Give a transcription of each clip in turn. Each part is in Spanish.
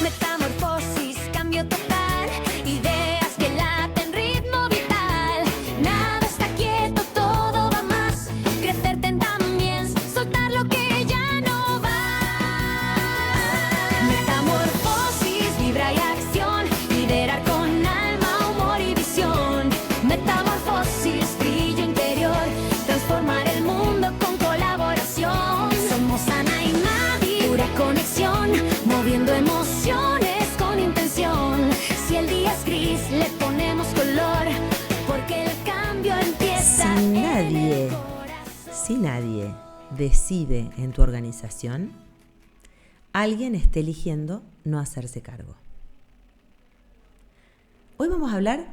Metamorfosis, cambio total, ideas que laten, ritmo vital. Nada está quieto, todo va más. Crecerte también, soltar lo que ya no va. Metamorfosis, vibra y acción, liderar con alma, humor y visión. Metamorfosis, brillo interior, transformar el mundo con colaboración. Somos Ana y Mavi, pura conexión, moviendo emociones con intención. Si el día es gris, le ponemos color, porque el cambio empieza Si en nadie, el corazón. si nadie decide en tu organización, alguien está eligiendo no hacerse cargo. Hoy vamos a hablar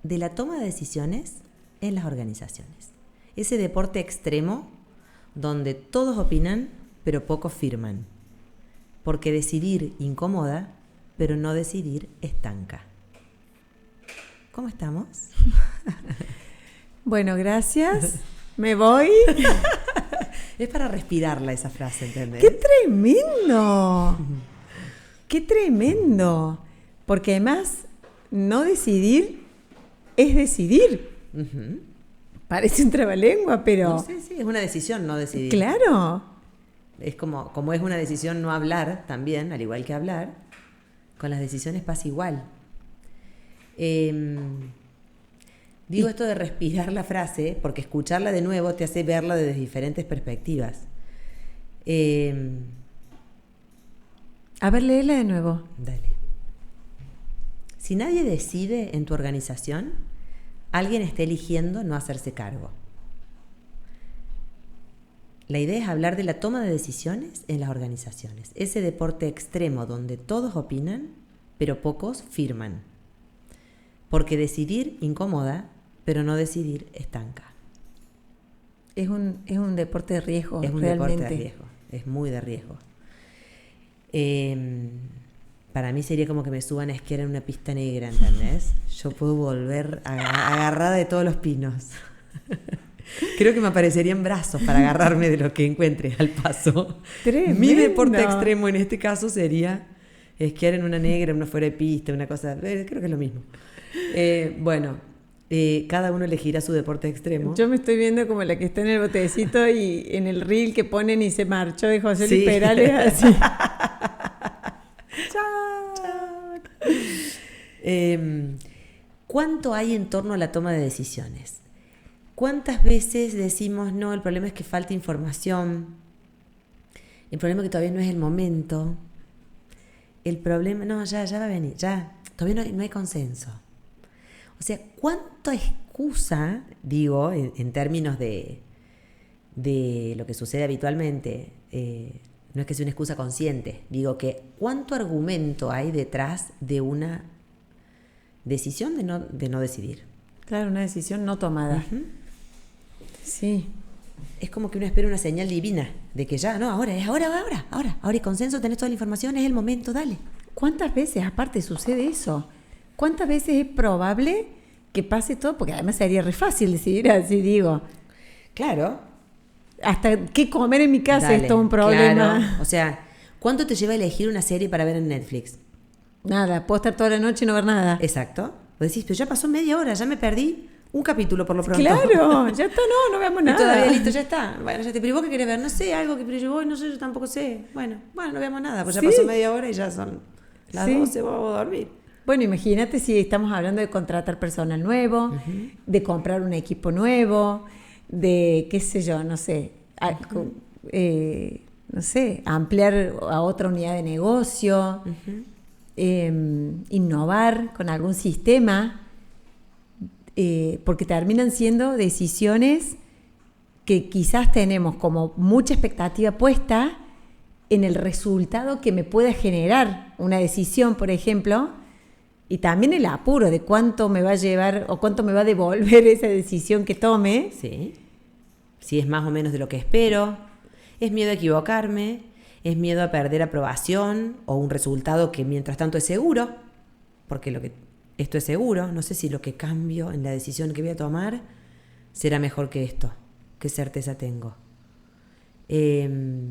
de la toma de decisiones en las organizaciones. Ese deporte extremo donde todos opinan, pero pocos firman. Porque decidir incomoda, pero no decidir estanca. ¿Cómo estamos? Bueno, gracias. Me voy. Es para respirarla esa frase, ¿entendés? ¡Qué tremendo! ¡Qué tremendo! Porque además, no decidir es decidir. Ujú. Parece un trabalengua, pero... No, sí, es una decisión no decidir. Claro. Es como es una decisión no hablar también, al igual que hablar, con las decisiones pasa igual. Digo esto de respirar la frase porque escucharla de nuevo te hace verla desde diferentes perspectivas. A ver, léela de nuevo. Dale. Si nadie decide en tu organización, alguien está eligiendo no hacerse cargo. La idea es hablar de la toma de decisiones en las organizaciones. Ese deporte extremo donde todos opinan, pero pocos firman. Porque decidir incomoda, pero no decidir estanca. Es un deporte de riesgo, Es un realmente. deporte de riesgo. Es muy de riesgo. Para mí sería como que me suban a esquiar en una pista negra, ¿entendés? Yo puedo volver agarrada de todos los pinos. Creo que me aparecerían brazos para agarrarme de lo que encuentre al paso. Tremendo. Mi deporte extremo en este caso sería esquiar en una negra, una fuera de pista, una cosa... creo que es lo mismo. Cada uno elegirá su deporte extremo. Yo me estoy viendo como la que está en el botecito y en el reel que ponen y se marchó de José Sí. Luis Perales así. Chao. ¿Cuánto hay en torno a la toma de decisiones? ¿Cuántas veces decimos, no, el problema es que falta información? El problema es que todavía no es el momento. El problema, no, ya va a venir, ya. Todavía no hay consenso. O sea, ¿cuánta excusa, digo, en términos de lo que sucede habitualmente? No es que sea una excusa consciente. Digo que ¿cuánto argumento hay detrás de una decisión de no decidir? Claro, una decisión no tomada. Ujú. Sí. Es como que uno espera una señal divina de que ya, no, ahora hay consenso, tenés toda la información, es el momento, dale. ¿Cuántas veces aparte sucede eso? ¿Cuántas veces es probable que pase todo? Porque además sería re fácil decidir así, digo. Claro. Hasta qué comer en mi casa Dale, es todo un problema. claro. O sea, ¿cuánto te lleva a elegir una serie para ver en Netflix? Nada, puedo estar toda la noche y no ver nada. Exacto. Vos decís, pero ya pasó media hora, ya me perdí un capítulo por lo pronto. Claro, ya está, no veamos Y nada. todavía listo, ya está. Bueno, ya te, pero ¿y vos qué querés ver? No sé, algo que pero yo voy, no sé, yo tampoco sé. Bueno, no veamos nada, pues ya Sí. pasó media hora y ya son las Sí. 12, vamos a dormir. Bueno, imagínate si estamos hablando de contratar personal nuevo, de comprar un equipo nuevo, de, qué sé yo, no sé, ampliar a otra unidad de negocio, innovar con algún sistema, porque terminan siendo decisiones que quizás tenemos como mucha expectativa puesta en el resultado que me pueda generar una decisión, por ejemplo, y también el apuro de cuánto me va a llevar o cuánto me va a devolver esa decisión que tome. Sí. Si es más o menos de lo que espero. Es miedo a equivocarme. Es miedo a perder aprobación o un resultado que mientras tanto es seguro. Porque esto es seguro. No sé si lo que cambio en la decisión que voy a tomar será mejor que esto. ¿Qué certeza tengo? La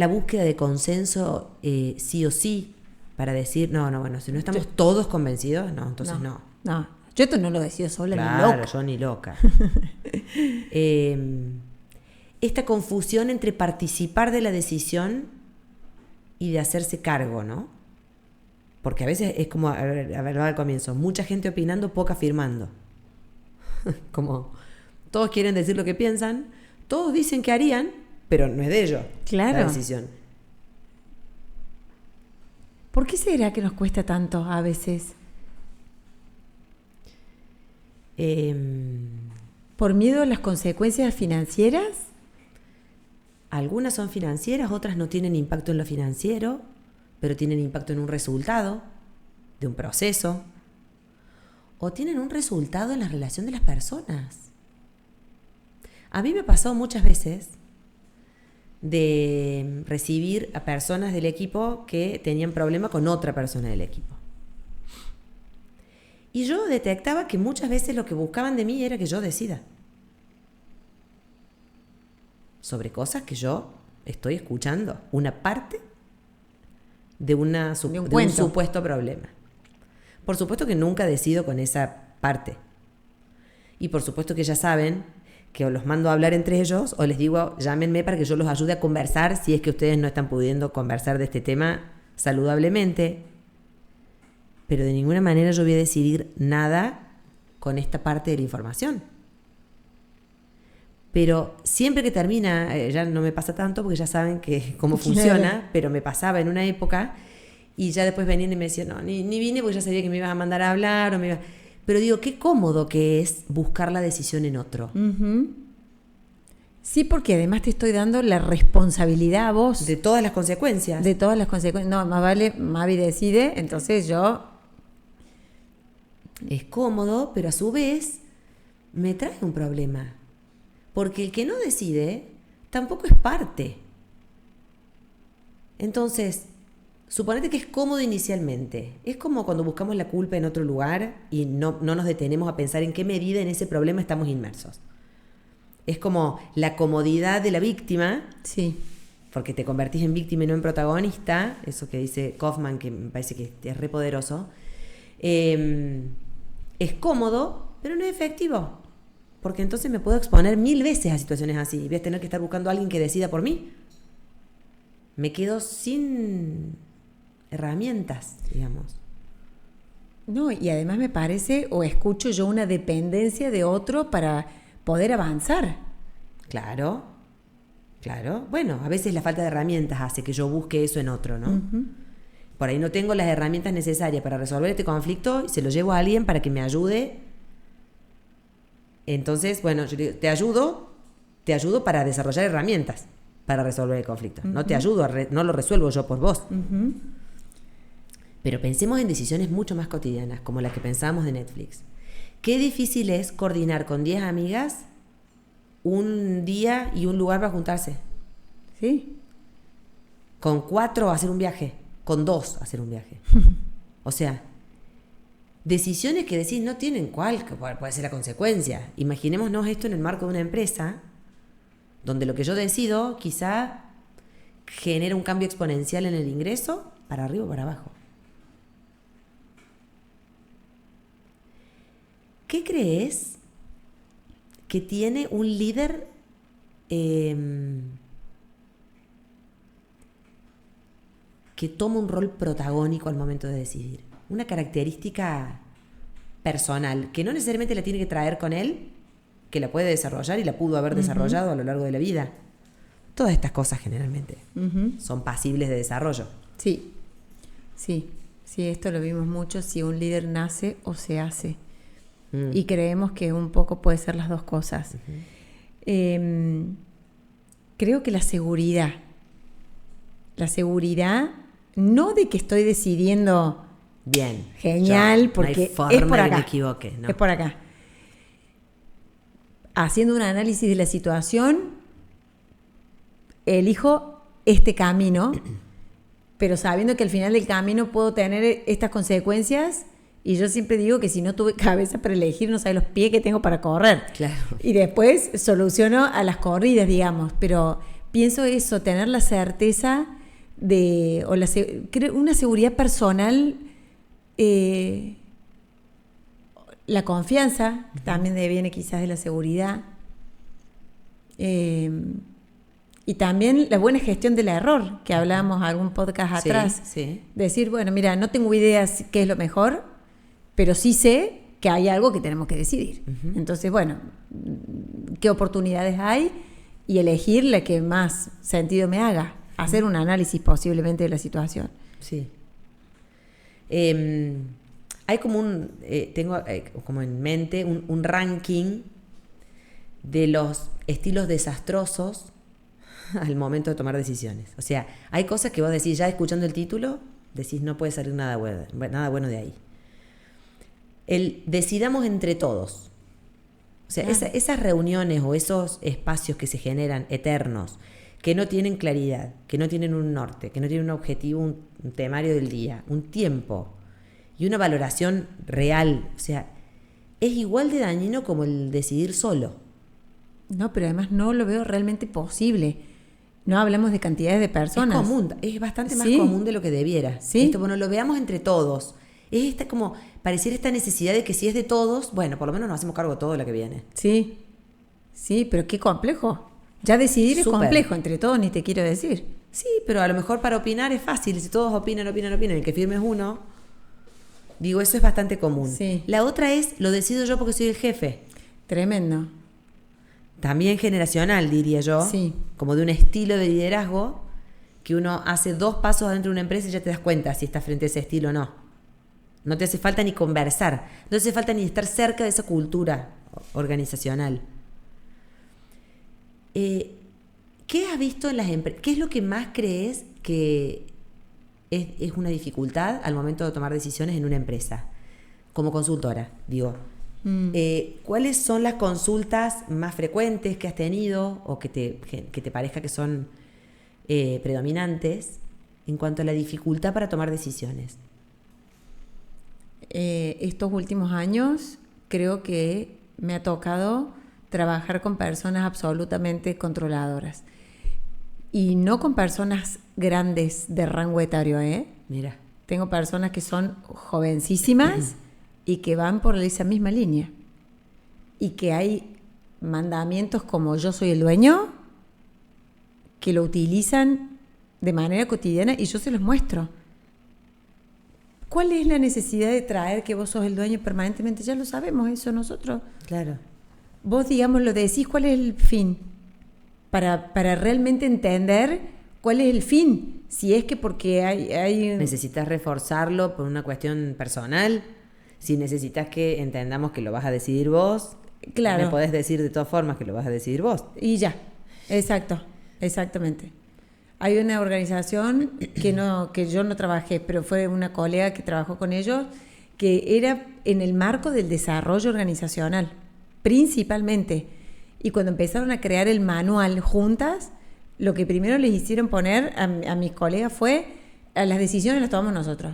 búsqueda de consenso sí o sí, para decir, bueno, si no estamos todos convencidos, entonces no. No, yo esto no lo decido sola, Claro, ni loca. yo ni loca. Esta confusión entre participar de la decisión y de hacerse cargo, ¿no? Porque a veces es como, a ver, al comienzo, mucha gente opinando, poca afirmando. Como todos quieren decir lo que piensan, todos dicen que harían, pero no es de ellos Claro. la decisión. ¿Por qué será que nos cuesta tanto a veces? ¿Por miedo a las consecuencias financieras? Algunas son financieras, otras no tienen impacto en lo financiero, pero tienen impacto en un resultado de un proceso, o tienen un resultado en la relación de las personas. A mí me pasó muchas veces de recibir a personas del equipo que tenían problema con otra persona del equipo. Y yo detectaba que muchas veces lo que buscaban de mí era que yo decida sobre cosas que yo estoy escuchando, una parte de un supuesto problema. Por supuesto que nunca decido con esa parte. Y por supuesto que ya saben que o los mando a hablar entre ellos o les digo, llámenme para que yo los ayude a conversar si es que ustedes no están pudiendo conversar de este tema saludablemente. Pero de ninguna manera yo voy a decidir nada con esta parte de la información. Pero siempre que termina, ya no me pasa tanto porque ya saben cómo funciona, pero me pasaba en una época y ya después venían y me decían, no, ni vine porque ya sabía que me ibas a mandar a hablar. Pero digo, qué cómodo que es buscar la decisión en otro. Uh-huh. Sí, porque además te estoy dando la responsabilidad a vos. De todas las consecuencias. De todas las consecuencias. No, más vale, Mavi decide, entonces yo... Es cómodo, pero a su vez me trae un problema. Porque el que no decide tampoco es parte. Entonces, suponete que es cómodo inicialmente. Es como cuando buscamos la culpa en otro lugar y no nos detenemos a pensar en qué medida en ese problema estamos inmersos. Es como la comodidad de la víctima. Sí. Porque te convertís en víctima y no en protagonista. Eso que dice Kaufman, que me parece que es re poderoso. Es cómodo, pero no es efectivo. Porque entonces me puedo exponer 1000 veces a situaciones así. Y voy a tener que estar buscando a alguien que decida por mí. Me quedo sin herramientas, digamos. No, y además me parece, o escucho yo una dependencia de otro para poder avanzar. Claro. Bueno, a veces la falta de herramientas hace que yo busque eso en otro, ¿no? Uh-huh. Por ahí no tengo las herramientas necesarias para resolver este conflicto y se lo llevo a alguien para que me ayude. Entonces, bueno, yo digo, te ayudo para desarrollar herramientas para resolver el conflicto. Uh-huh. No te ayudo, no lo resuelvo yo por vos. Uh-huh. Pero pensemos en decisiones mucho más cotidianas, como la que pensábamos de Netflix. Qué difícil es coordinar con 10 amigas un día y un lugar para juntarse. Sí. Con 4 hacer un viaje, con 2 hacer un viaje. O sea, decisiones que decís no tienen cuál puede ser la consecuencia. Imaginémonos esto en el marco de una empresa donde lo que yo decido quizá genera un cambio exponencial en el ingreso para arriba o para abajo. ¿Qué crees que tiene un líder que toma un rol protagónico al momento de decidir? Una característica personal que no necesariamente la tiene que traer con él, que la puede desarrollar y la pudo haber desarrollado a lo largo de la vida. Todas estas cosas generalmente son pasibles de desarrollo. Sí, esto lo vimos mucho, si un líder nace o se hace. Y creemos que un poco puede ser las dos cosas. Uh-huh. Creo que la seguridad no de que estoy decidiendo bien, genial, porque no hay forma es por acá, que me equivoque, ¿no? Es por acá. Haciendo un análisis de la situación, elijo este camino, pero sabiendo que al final del camino puedo tener estas consecuencias Y yo siempre digo que si no tuve cabeza para elegir, no sabes los pies que tengo para correr. Claro. Y después soluciono a las corridas, digamos. Pero pienso eso, tener la certeza una seguridad personal, la confianza, que también viene quizás de la seguridad. Y también la buena gestión del error, que hablábamos algún podcast atrás. Sí. Decir, bueno, mira, no tengo idea qué es lo mejor, pero sí sé que hay algo que tenemos que decidir. Entonces, bueno, ¿qué oportunidades hay? Y elegir la que más sentido me haga. Hacer un análisis posiblemente de la situación. Sí. Hay como tengo como en mente un ranking de los estilos desastrosos al momento de tomar decisiones. O sea, hay cosas que vos decís, ya escuchando el título, decís no puede salir nada bueno de ahí. El decidamos entre todos. O sea, esas reuniones o esos espacios que se generan eternos, que no tienen claridad, que no tienen un norte, que no tienen un objetivo, un temario del día, un tiempo y una valoración real. O sea, es igual de dañino como el decidir solo. No, pero además no lo veo realmente posible. No hablamos de cantidades de personas. Es común, es bastante más común de lo que debiera. Sí. Esto, bueno, lo veamos entre todos. Es como, pareciera esta necesidad de que si es de todos, bueno, por lo menos nos hacemos cargo de todo lo que viene. Sí, pero qué complejo. Ya decidir es complejo, entre todos ni te quiero decir. Sí, pero a lo mejor para opinar es fácil. Si todos opinan, el que firme es uno. Digo, eso es bastante común. Sí. La otra es, lo decido yo porque soy el jefe. Tremendo. También generacional, diría yo. Sí. Como de un estilo de liderazgo que uno hace 2 pasos adentro de una empresa y ya te das cuenta si estás frente a ese estilo o no. No te hace falta ni conversar. No te hace falta ni estar cerca de esa cultura organizacional. ¿Qué has visto en las empresas? ¿Qué es lo que más crees que es una dificultad al momento de tomar decisiones en una empresa? Como consultora, digo. ¿Cuáles son las consultas más frecuentes que has tenido o que te parezca que son predominantes en cuanto a la dificultad para tomar decisiones? Estos últimos años creo que me ha tocado trabajar con personas absolutamente controladoras y no con personas grandes de rango etario, Mira. Tengo personas que son jovencísimas y que van por esa misma línea y que hay mandamientos como yo soy el dueño que lo utilizan de manera cotidiana y yo se los muestro. ¿Cuál es la necesidad de traer que vos sos el dueño permanentemente? Ya lo sabemos eso nosotros. Claro. Vos, digamos, lo decís, ¿cuál es el fin? Para realmente entender cuál es el fin. Si es que porque hay... ¿Necesitas reforzarlo por una cuestión personal? Si necesitas que entendamos que lo vas a decidir vos, claro, me podés decir de todas formas que lo vas a decidir vos. Y ya, exactamente. Hay una organización que yo no trabajé, pero fue una colega que trabajó con ellos, que era en el marco del desarrollo organizacional, principalmente. Y cuando empezaron a crear el manual juntas, lo que primero les hicieron poner a mis colegas fue, a las decisiones las tomamos nosotros.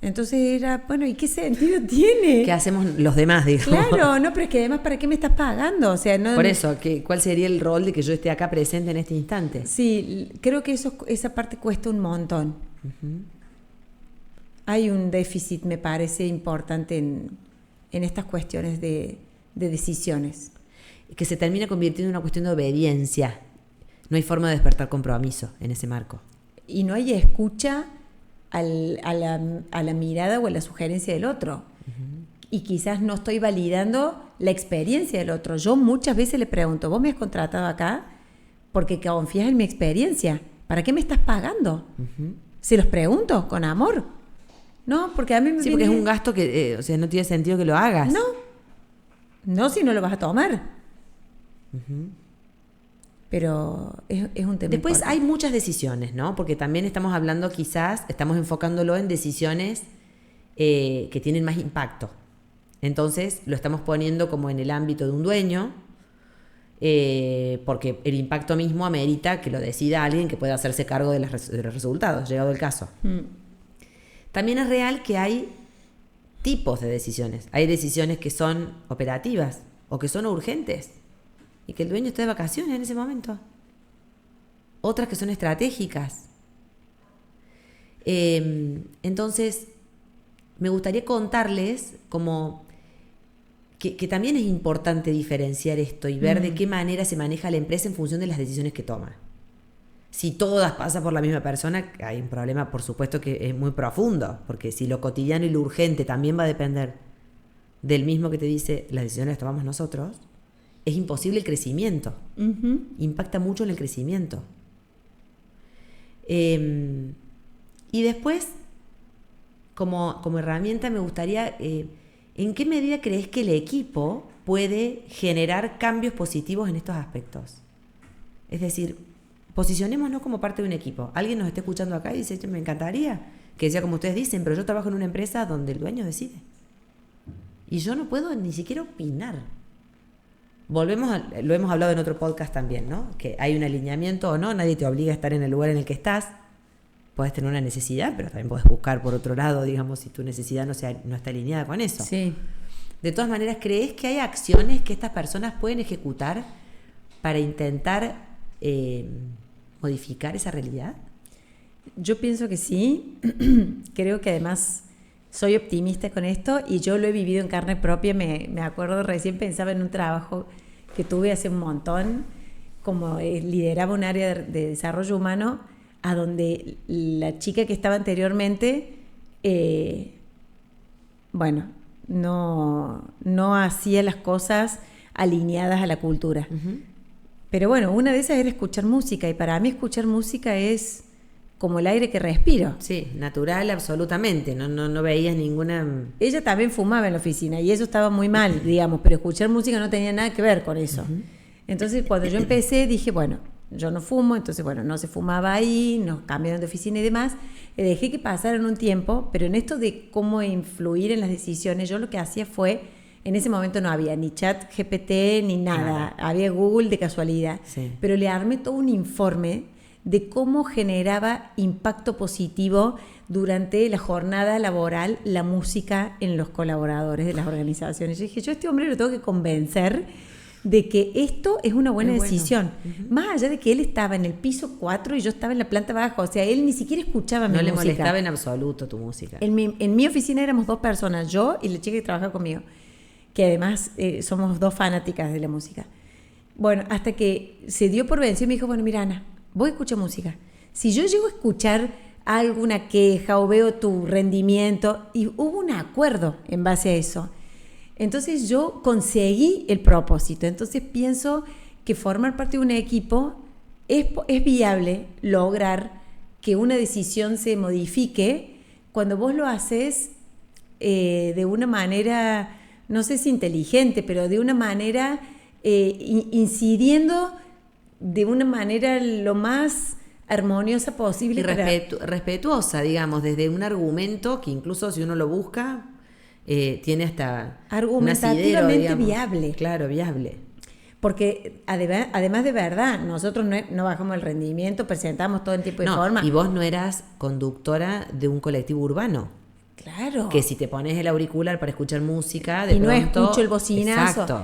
Entonces era, bueno, ¿y qué sentido tiene? ¿Qué hacemos los demás, digamos? Claro, no, pero es que además, ¿para qué me estás pagando? O sea, no. Por eso, ¿cuál sería el rol de que yo esté acá presente en este instante? Sí, creo que esa parte cuesta un montón. Uh-huh. Hay un déficit, me parece, importante en estas cuestiones de decisiones. Que se termina convirtiendo en una cuestión de obediencia. No hay forma de despertar compromiso en ese marco. Y no hay escucha a la mirada o a la sugerencia del otro. Uh-huh. Y quizás no estoy validando la experiencia del otro. Yo muchas veces le pregunto, ¿vos me has contratado acá porque confías en mi experiencia? ¿Para qué me estás pagando? Uh-huh. Se los pregunto con amor. No, porque a mí me porque es un gasto que no tiene sentido que lo hagas. No, si no lo vas a tomar. Uh-huh. Pero es un tema Después importante. hay muchas decisiones, ¿no? Porque también estamos hablando, quizás, estamos enfocándolo en decisiones que tienen más impacto. Entonces, lo estamos poniendo como en el ámbito de un dueño, porque el impacto mismo amerita que lo decida alguien que pueda hacerse cargo de los resultados, llegado el caso. También es real que hay tipos de decisiones. Hay decisiones que son operativas o que son urgentes y que el dueño está de vacaciones en ese momento. Otras que son estratégicas. Entonces, me gustaría contarles como que también es importante diferenciar esto y ver de qué manera se maneja la empresa en función de las decisiones que toma. Si todas pasan por la misma persona, hay un problema, por supuesto, que es muy profundo, porque si lo cotidiano y lo urgente también va a depender del mismo que te dice las decisiones las tomamos nosotros, es imposible el crecimiento. Impacta mucho en el crecimiento. Y después, como herramienta, me gustaría, ¿en qué medida crees que el equipo puede generar cambios positivos en estos aspectos? Es decir, posicionémonos como parte de un equipo. Alguien nos está escuchando acá y dice, me encantaría que sea como ustedes dicen, pero yo trabajo en una empresa donde el dueño decide. Y yo no puedo ni siquiera opinar. Lo hemos hablado en otro podcast también, ¿no? Que hay un alineamiento o no, nadie te obliga a estar en el lugar en el que estás. Puedes tener una necesidad, pero también puedes buscar por otro lado, digamos, si tu necesidad no está alineada con eso. Sí. De todas maneras, ¿crees que hay acciones que estas personas pueden ejecutar para intentar modificar esa realidad? Yo pienso que sí. Creo que además soy optimista con esto y yo lo he vivido en carne propia. Me acuerdo, recién pensaba en un trabajo que tuve hace un montón, como lideraba un área de desarrollo humano, a donde la chica que estaba anteriormente, no hacía las cosas alineadas a la cultura. Pero bueno, una de esas era escuchar música, y para mí escuchar música es como el aire que respiro. Sí, natural, absolutamente. No veías ninguna... Ella también fumaba en la oficina y eso estaba muy mal, digamos, pero escuchar música no tenía nada que ver con eso. Entonces, cuando yo empecé, dije, bueno, yo no fumo, entonces, bueno, no se fumaba ahí, nos cambiaron de oficina y demás. Dejé que pasaran un tiempo, pero en esto de cómo influir en las decisiones, yo lo que hacía fue, en ese momento no había ni chat GPT ni nada. Había Google de casualidad, sí. Pero le armé todo un informe de cómo generaba impacto positivo durante la jornada laboral la música en los colaboradores de las organizaciones. Yo dije, yo a este hombre lo tengo que convencer de que esto es una buena decisión. Más allá de que él estaba en el piso 4 y yo estaba en la planta baja, o sea, él ni siquiera escuchaba mi música. No le molestaba en absoluto tu música. En mi oficina éramos 2 personas, yo y la chica que trabaja conmigo, que además somos 2 fanáticas de la música. Bueno, hasta que se dio por vencido y me dijo, bueno, mira, Ana, vos escuchas música. Si yo llego a escuchar alguna queja o veo tu rendimiento, y hubo un acuerdo en base a eso. Entonces yo conseguí el propósito. Entonces pienso que formar parte de un equipo es viable lograr que una decisión se modifique cuando vos lo haces de una manera, no sé si inteligente, pero de una manera incidiendo de una manera lo más armoniosa posible. Y respetuosa, digamos, desde un argumento que incluso si uno lo busca... tiene hasta argumentativamente viable. Claro, viable. Porque además de verdad, nosotros no bajamos el rendimiento, presentamos todo en tiempo y forma. Y vos no eras conductora de un colectivo urbano. Claro. Que si te pones el auricular para escuchar música, y no escucho el bocinazo. Exacto.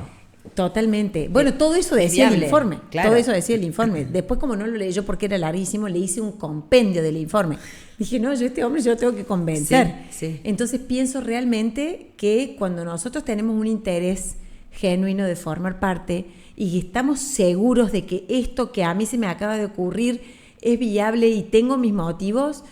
Totalmente. Bueno, todo eso decía el informe. Claro. Todo eso decía el informe. Después, como no lo leí yo porque era larguísimo, le hice un compendio del informe. Dije, no, yo lo tengo que convencer. Sí. Entonces pienso realmente que cuando nosotros tenemos un interés genuino de formar parte y estamos seguros de que esto que a mí se me acaba de ocurrir es viable y tengo mis motivos,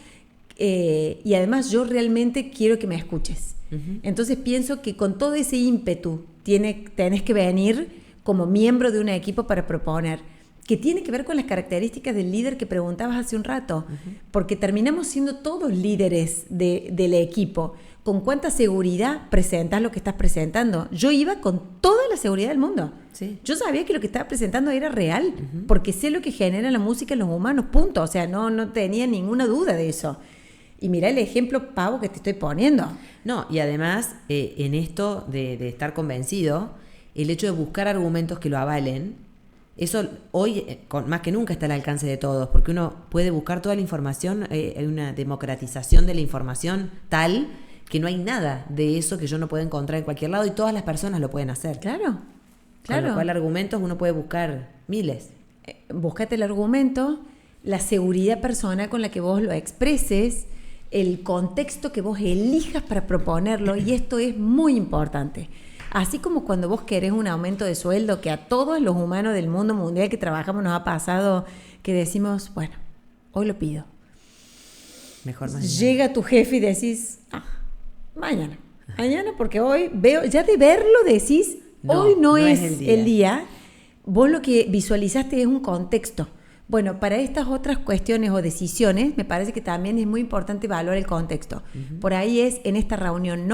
y además yo realmente quiero que me escuches. Entonces pienso que con todo ese ímpetu tenés que venir como miembro de un equipo para proponer, que tiene que ver con las características del líder que preguntabas hace un rato, porque terminamos siendo todos líderes del equipo. ¿Con cuánta seguridad presentas lo que estás presentando? Yo iba con toda la seguridad del mundo. Sí. Yo sabía que lo que estaba presentando era real, porque sé lo que genera la música en los humanos, punto. O sea, no tenía ninguna duda de eso. Y mirá el ejemplo pavo que te estoy poniendo. No, y además, en esto de estar convencido, el hecho de buscar argumentos que lo avalen, eso hoy más que nunca está al alcance de todos, porque uno puede buscar toda la información, hay una democratización de la información tal que no hay nada de eso que yo no pueda encontrar en cualquier lado y todas las personas lo pueden hacer. Claro, Con lo cual argumentos uno puede buscar miles. Búscate el argumento, la seguridad personal con la que vos lo expreses, el contexto que vos elijas para proponerlo, y esto es muy importante. Así como cuando vos querés un aumento de sueldo, que a todos los humanos del mundo mundial que trabajamos nos ha pasado, que decimos, bueno, hoy lo pido. Mejor mañana. Llega tu jefe y decís, mañana porque hoy veo, ya de verlo decís, hoy no es el día. Vos lo que visualizaste es un contexto. Bueno, para estas otras cuestiones o decisiones, me parece que también es muy importante evaluar el contexto. Por ahí es, en esta reunión,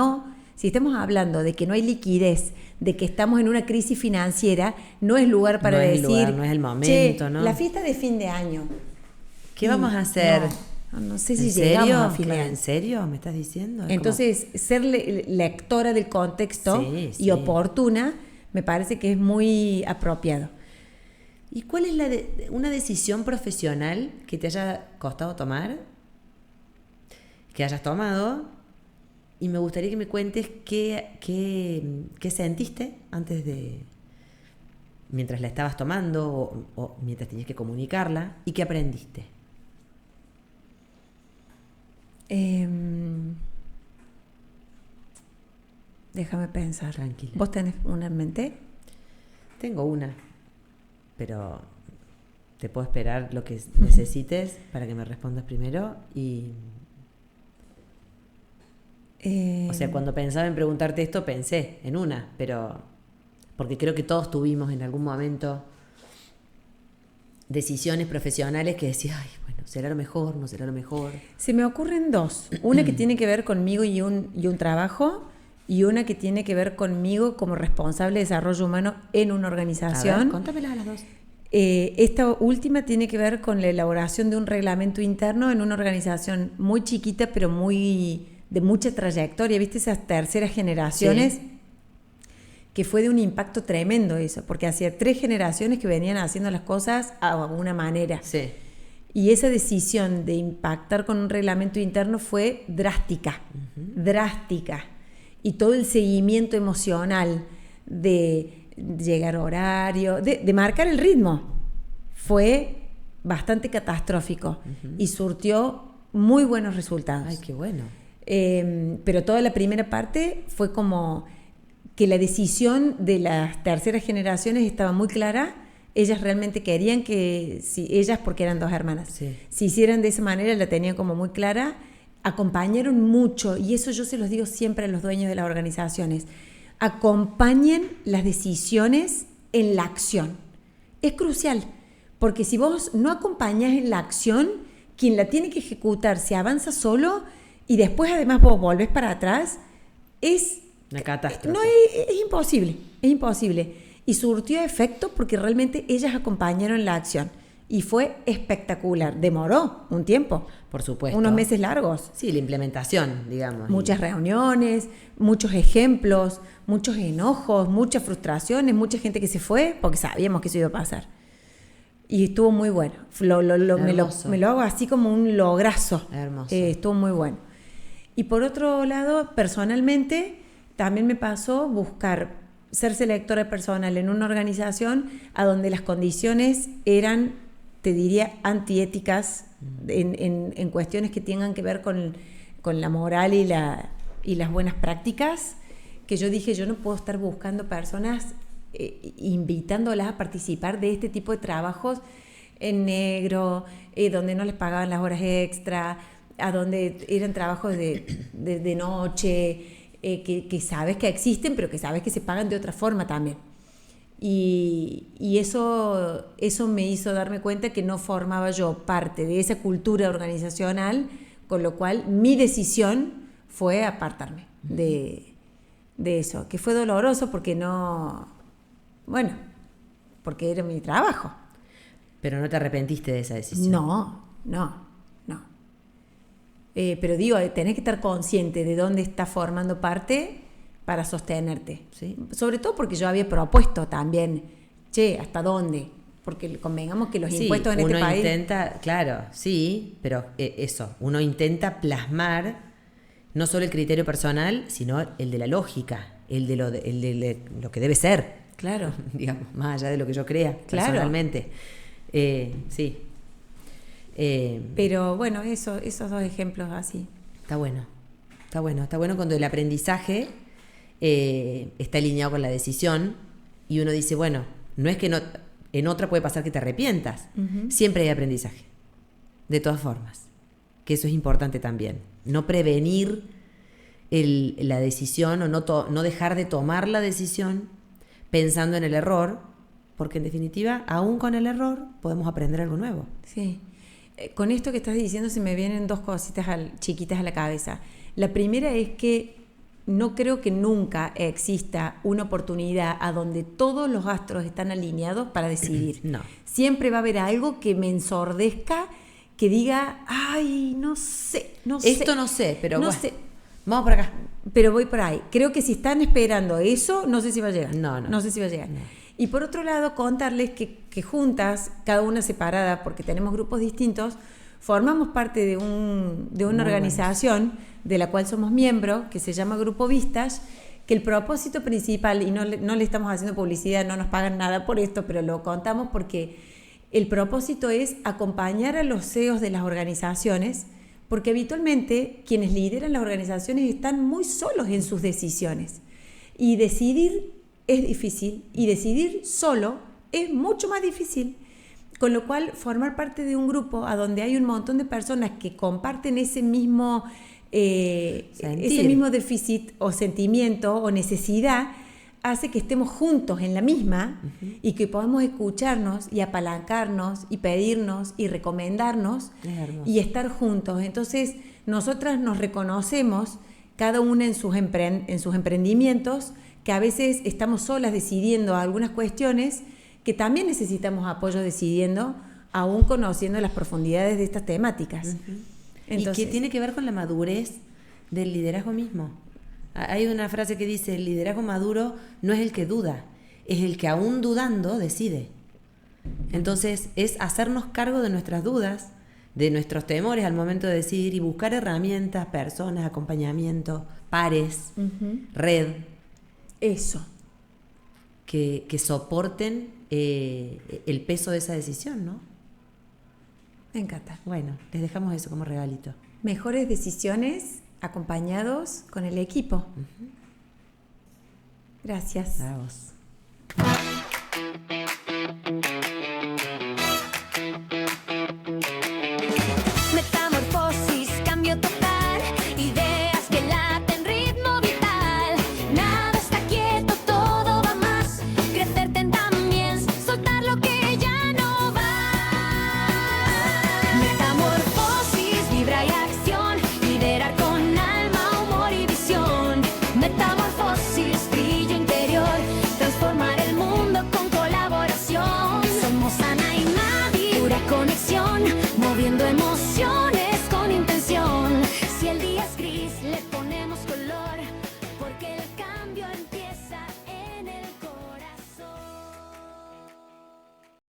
si estamos hablando de que no hay liquidez, de que estamos en una crisis financiera, no es lugar para decir, no es el momento, ¿no? La fiesta de fin de año. ¿Qué vamos a hacer? No sé si llegamos a fin de año. ¿En serio? ¿Me estás diciendo? Entonces, ser lectora del contexto y oportuna, me parece que es muy apropiado. ¿Y cuál es una decisión profesional que te haya costado tomar? Que hayas tomado. Y me gustaría que me cuentes qué sentiste mientras la estabas tomando o mientras tenías que comunicarla, y qué aprendiste. Déjame pensar. Tranquila. ¿Vos tenés una en mente? Tengo una, pero te puedo esperar lo que necesites para que me respondas primero. O sea, cuando pensaba en preguntarte esto, pensé en una, pero porque creo que todos tuvimos en algún momento decisiones profesionales que decías, ay, bueno, ¿será lo mejor? ¿No será lo mejor? Se me ocurren dos. Una que tiene que ver conmigo y un trabajo, y una que tiene que ver conmigo como responsable de desarrollo humano en una organización. A ver, contámelas a las dos. Esta última tiene que ver con la elaboración de un reglamento interno en una organización muy chiquita, pero de mucha trayectoria. ¿Viste esas terceras generaciones? Sí. Que fue de un impacto tremendo eso, porque hacía 3 generaciones que venían haciendo las cosas a una manera. Sí. Y esa decisión de impactar con un reglamento interno fue drástica, drástica. Y todo el seguimiento emocional de llegar a horario, de marcar el ritmo, fue bastante catastrófico y surtió muy buenos resultados. Ay, qué bueno. Pero toda la primera parte fue como que la decisión de las terceras generaciones estaba muy clara. Ellas realmente querían que, ellas porque eran 2 hermanas, si hicieran de esa manera, la tenían como muy clara. Acompañaron mucho, y eso yo se los digo siempre a los dueños de las organizaciones: acompañen las decisiones en la acción. Es crucial, porque si vos no acompañás en la acción, quien la tiene que ejecutar se avanza solo, y después además vos volvés para atrás, es una catástrofe. No, es imposible. Y surtió efecto porque realmente ellas acompañaron la acción. Y fue espectacular. Demoró un tiempo. Por supuesto. Unos meses largos. Sí, la implementación, digamos. Muchas reuniones, muchos ejemplos, muchos enojos, muchas frustraciones, mucha gente que se fue porque sabíamos que eso iba a pasar. Y estuvo muy bueno. Me lo hago así como un lograzo. Hermoso. Estuvo muy bueno. Y por otro lado, personalmente, también me pasó ser selectora personal en una organización a donde las condiciones eran, te diría, antiéticas en cuestiones que tengan que ver con la moral y las buenas prácticas, que yo dije, yo no puedo estar buscando personas, invitándolas a participar de este tipo de trabajos en negro, donde no les pagaban las horas extra, a donde eran trabajos de noche, que sabes que existen, pero que sabes que se pagan de otra forma también. Y eso me hizo darme cuenta que no formaba yo parte de esa cultura organizacional, con lo cual mi decisión fue apartarme de eso, que fue doloroso porque porque era mi trabajo. Pero no te arrepentiste de esa decisión. No. Pero digo, tenés que estar consciente de dónde estás formando parte para sostenerte, ¿sí? Sobre todo porque yo había propuesto también, ¿hasta dónde? Porque convengamos que los impuestos en este país... Uno intenta, claro, sí, pero uno intenta plasmar No solo el criterio personal, sino el de la lógica, el de lo que debe ser. Claro. Digamos, más allá de lo que yo crea personalmente. Sí. Pero bueno, esos dos ejemplos así. Está bueno. Está bueno cuando el aprendizaje está alineado con la decisión y uno dice, bueno, no es que no, en otra puede pasar que te arrepientas. Siempre hay aprendizaje. De todas formas. Que eso es importante también. No prevenir la decisión o no dejar de tomar la decisión pensando en el error, porque en definitiva, aún con el error, podemos aprender algo nuevo. Sí. Con esto que estás diciendo se me vienen dos cositas chiquitas a la cabeza. La primera es que no creo que nunca exista una oportunidad a donde todos los astros están alineados para decidir. No. Siempre va a haber algo que me ensordezca, que diga, ay, no sé. Esto no sé, pero no bueno, sé. Vamos por acá. Pero voy por ahí. Creo que si están esperando eso, no sé si va a llegar. No sé si va a llegar. No. Y por otro lado, contarles que juntas, cada una separada, porque tenemos grupos distintos, formamos parte de una organización de la cual somos miembros, que se llama Grupo Vistas, que el propósito principal, y no le estamos haciendo publicidad, no nos pagan nada por esto, pero lo contamos porque el propósito es acompañar a los CEOs de las organizaciones, porque habitualmente quienes lideran las organizaciones están muy solos en sus decisiones. Y decidir es difícil, y decidir solo es mucho más difícil. Con lo cual, formar parte de un grupo a donde hay un montón de personas que comparten ese mismo déficit o sentimiento o necesidad, hace que estemos juntos en la misma y que podamos escucharnos y apalancarnos y pedirnos y recomendarnos y estar juntos. Entonces, nosotras nos reconocemos, cada una en sus emprendimientos, que a veces estamos solas decidiendo algunas cuestiones que también necesitamos apoyo decidiendo, aún conociendo las profundidades de estas temáticas. Entonces, y que tiene que ver con la madurez del liderazgo mismo. Hay una frase que dice, el liderazgo maduro no es el que duda, es el que aún dudando decide. Entonces es hacernos cargo de nuestras dudas, de nuestros temores al momento de decidir y buscar herramientas, personas, acompañamiento, pares, red. Eso. Que soporten el peso de esa decisión, ¿no? Me encanta. Bueno, les dejamos eso como regalito. Mejores decisiones acompañados con el equipo. Gracias. A vos.